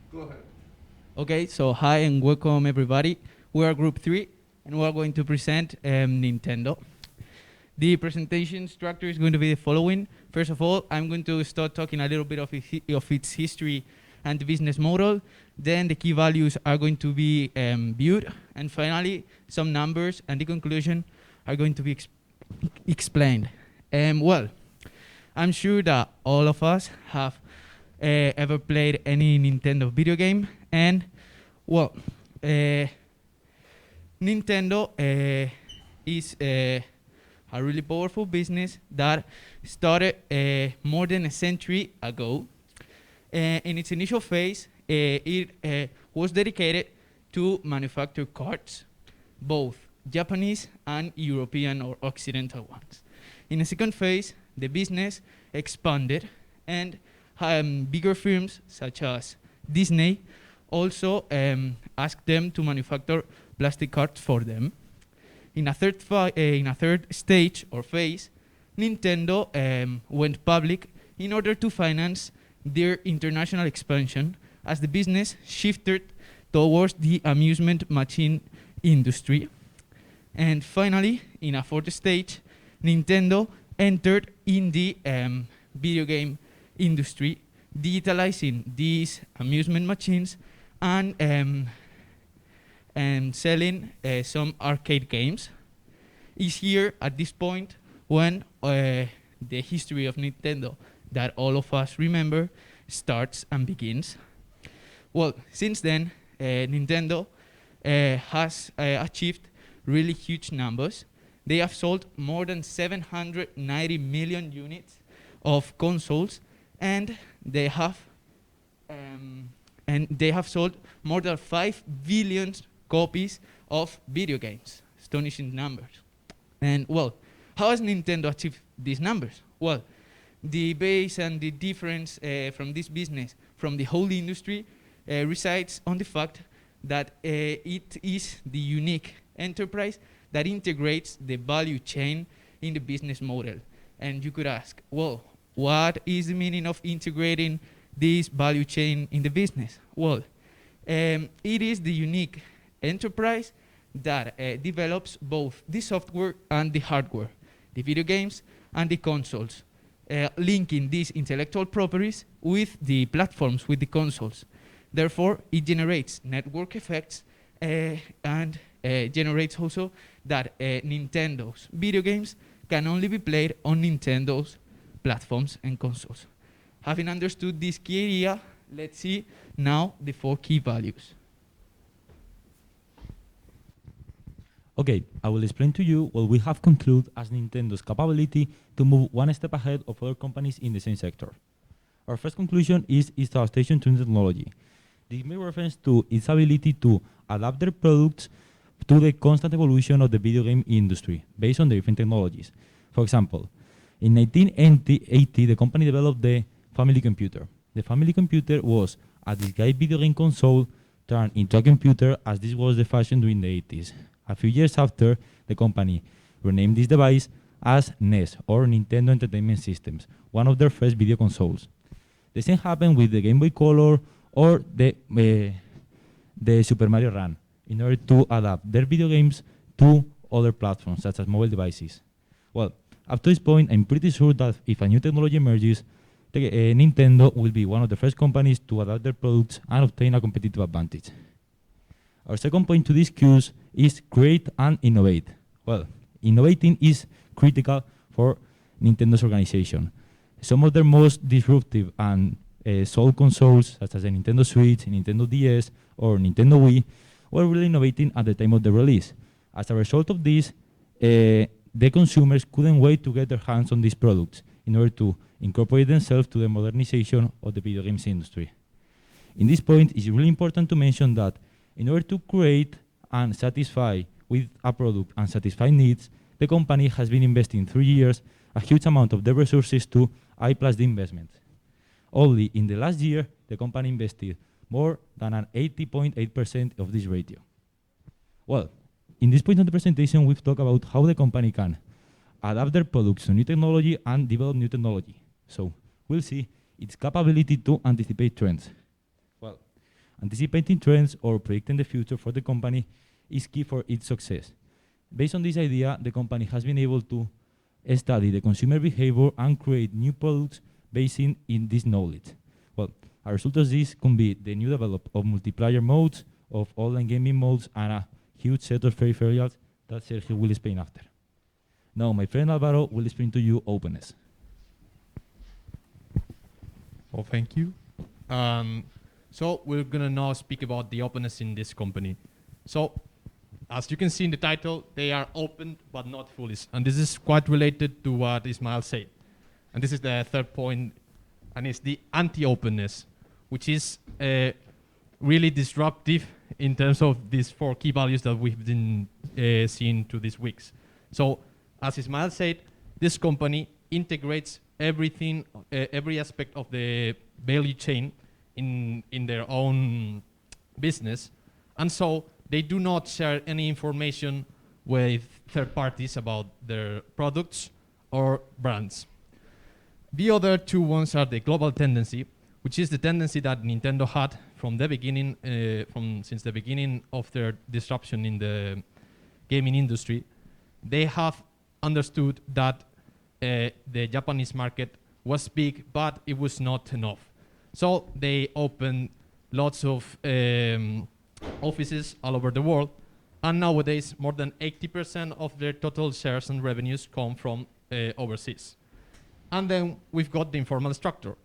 Go ahead. Okay, so hi and welcome everybody. We are Group 3 and we are going to present Nintendo. The presentation structure is going to be the following. First of all, I'm going to start talking a little bit of its history and the business model. Then the key values are going to be viewed. And finally, some numbers and the conclusion are going to be explained. Well, I'm sure that all of us have ever played any Nintendo video game. And, well, Nintendo is a really powerful business that started more than a century ago. In its initial phase, it was dedicated to manufacture cards, both Japanese and European or Occidental ones. In the second phase, the business expanded and bigger firms such as Disney also asked them to manufacture plastic cards for them. In a third stage or phase, Nintendo went public in order to finance their international expansion as the business shifted towards the amusement machine industry. And finally, in a fourth stage, Nintendo entered in the video game industry, digitalizing these amusement machines and selling some arcade games. Is here at this point when the history of Nintendo that all of us remember starts and begins. Well, since then, Nintendo has achieved really huge numbers. They have sold more than 790 million units of consoles, and they have sold more than 5 billion copies of video games. Astonishing numbers. And well, how has Nintendo achieved these numbers? Well, the base and the difference from this business from the whole industry resides on the fact that it is the unique enterprise that integrates the value chain in the business model. And you could ask, well, what is the meaning of integrating this value chain in the business? Well, it is the unique enterprise that develops both the software and the hardware, the video games and the consoles, linking these intellectual properties with the platforms, with the consoles. Therefore, it generates network effects and generates also that Nintendo's video games can only be played on Nintendo's platforms and consoles. Having understood this key idea, let's see now the 4 key values. Okay, I will explain to you what we have concluded as Nintendo's capability to move one step ahead of other companies in the same sector. Our first conclusion is its adaptation to new technology. This may reference to its ability to adapt their products to the constant evolution of the video game industry based on the different technologies. For example, in 1980, the company developed the Family Computer. The Family Computer was a disguised video game console turned into a computer, as this was the fashion during the 80s. A few years after, the company renamed this device as NES, or Nintendo Entertainment Systems, one of their first video consoles. The same happened with the Game Boy Color or the Super Mario Run, in order to adapt their video games to other platforms, such as mobile devices. Well, up to this point, I'm pretty sure that if a new technology emerges, Nintendo will be one of the first companies to adapt their products and obtain a competitive advantage. Our second point to discuss is create and innovate. Well, innovating is critical for Nintendo's organization. Some of their most disruptive and sold consoles, such as the Nintendo Switch, Nintendo DS, or Nintendo Wii, were really innovating at the time of the release. As a result of this, the consumers couldn't wait to get their hands on these products in order to incorporate themselves to the modernization of the video games industry. In this point, it's really important to mention that in order to create and satisfy with a product and satisfy needs, the company has been investing 3 years a huge amount of their resources to I plus D investment. Only in the last year, the company invested more than an 80.8% of this ratio. Well, in this point of the presentation, we've talked about how the company can adapt their products to new technology and develop new technology. So we'll see its capability to anticipate trends. Well, Anticipating trends or predicting the future for the company is key for its success. Based on this idea, the company has been able to study the consumer behavior and create new products based in this knowledge. Well, a result of this can be the new development of multiplayer modes, of online gaming modes, and a huge set of peripherals that Sergio will explain after. Now, my friend Alvaro will explain to you openness. Well, thank you. So we're gonna now speak about the openness in this company. So, as you can see in the title, they are open but not foolish, and this is quite related to what Ismail said. And this is the third point, and it's the anti-openness, which is really disruptive in terms of these 4 key values that we've been seeing to these weeks. So, as Ismail said, this company integrates everything, every aspect of the value chain in their own business, and so they do not share any information with third parties about their products or brands. The other 2 ones are the global tendency, which is the tendency that Nintendo had from the beginning, since the beginning of their disruption in the gaming industry. They have understood that the Japanese market was big, but it was not enough. So they opened lots of offices all over the world, and nowadays more than 80% of their total shares and revenues come from overseas. And then we've got the informal structure.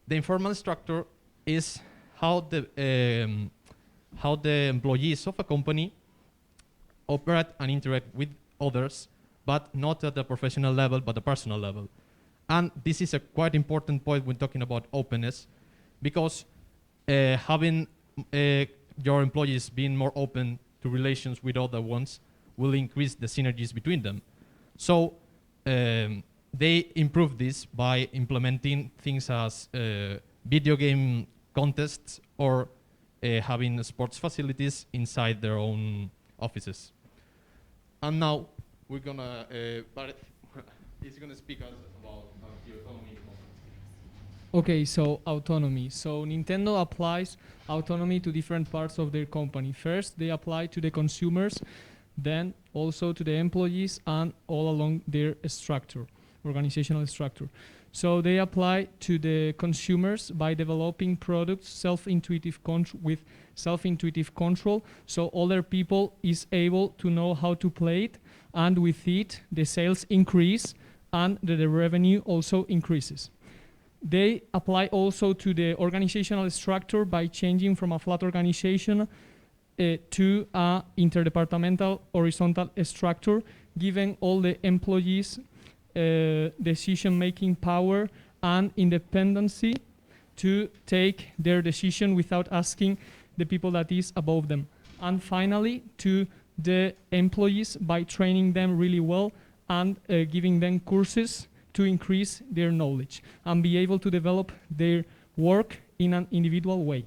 The informal structure is how the employees of a company operate and interact with others, but not at the professional level, but the personal level. And this is a quite important point when talking about openness, because having your employees being more open to relations with other ones will increase the synergies between them. So they improve this by implementing things as video game contests or having sports facilities inside their own offices. And now we're gonna, Barrett is gonna speak us about the autonomy. Okay, so autonomy. So Nintendo applies autonomy to different parts of their company. First, they apply to the consumers, then also to the employees and all along their structure, organizational structure. So they apply to the consumers by developing products with self-intuitive control, so other people is able to know how to play it, and with it the sales increase and the revenue also increases. They apply also to the organizational structure by changing from a flat organization to a interdepartmental horizontal structure, giving all the employees decision-making power and independency to take their decision without asking the people that is above them. And finally, to the employees by training them really well and giving them courses to increase their knowledge and be able to develop their work in an individual way.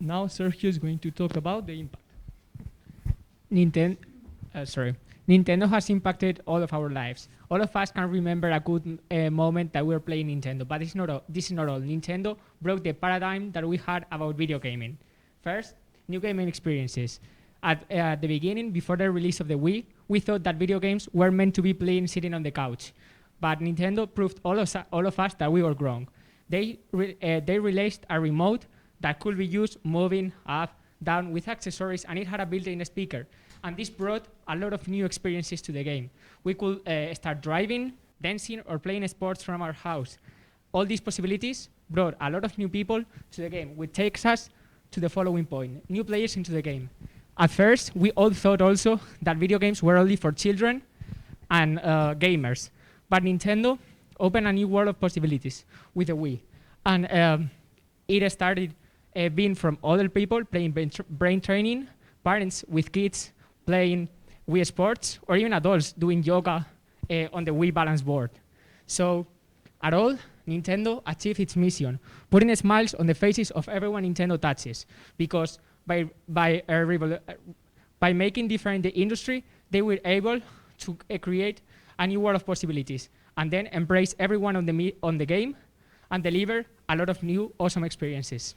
Now Sergio is going to talk about the impact. Nintendo has impacted all of our lives. All of us can remember a good moment that we were playing Nintendo, but this is not all. Nintendo broke the paradigm that we had about video gaming. First, new gaming experiences. At the beginning, before the release of the Wii, we thought that video games were meant to be played sitting on the couch. But Nintendo proved all of us that we were wrong. They released a remote that could be used moving up, down with accessories, and it had a built-in speaker. And this brought a lot of new experiences to the game. We could start driving, dancing, or playing sports from our house. All these possibilities brought a lot of new people to the game, which takes us to the following point: new players into the game. At first, we all thought also that video games were only for children and gamers. But Nintendo opened a new world of possibilities with the Wii. And it started being from other people playing brain training, parents with kids playing Wii Sports, or even adults doing yoga on the Wii balance board. So, at all, Nintendo achieved its mission, putting smiles on the faces of everyone Nintendo touches. Because by making different the industry, they were able to create a new world of possibilities, and then embrace everyone on the game and deliver a lot of new awesome experiences.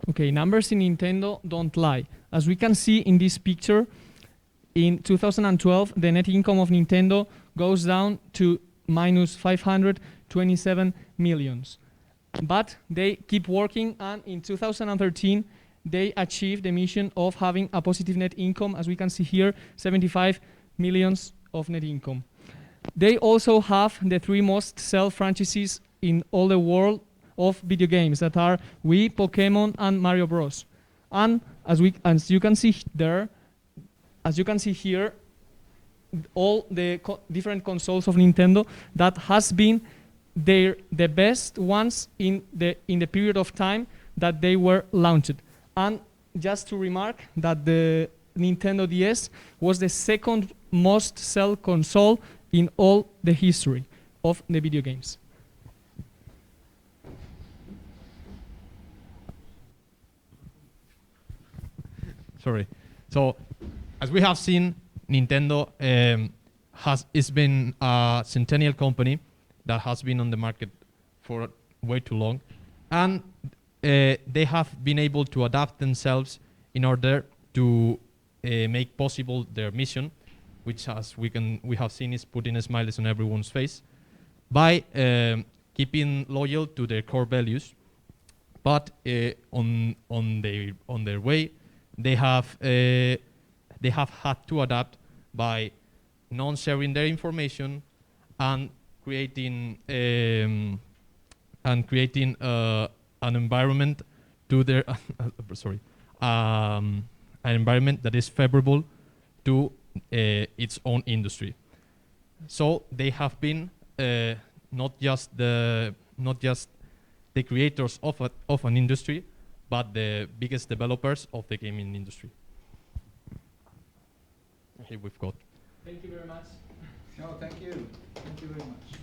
Okay, numbers in Nintendo don't lie. As we can see in this picture, in 2012, the net income of Nintendo goes down to minus 527 millions. But they keep working, and in 2013, they achieved the mission of having a positive net income, as we can see here, 75 millions of net income. They also have the 3 most sell franchises in all the world of video games, that are Wii, Pokemon, and Mario Bros. And as you can see there, as you can see here, all the different consoles of Nintendo that has been the best ones in the period of time that they were launched. And just to remark that the Nintendo DS was the second most sell console in all the history of the video games. Sorry. So, as we have seen, Nintendo is been a centennial company that has been on the market for way too long, and they have been able to adapt themselves in order to make possible their mission, which, as we have seen, is putting smiles on everyone's face by keeping loyal to their core values. But on their way, they have had to adapt by non-sharing their information and creating an environment to their an environment that is favorable to its own industry. So they have been not just the creators of an industry, but the biggest developers of the gaming industry. Here we've got. Thank you very much. No, thank you. Thank you very much.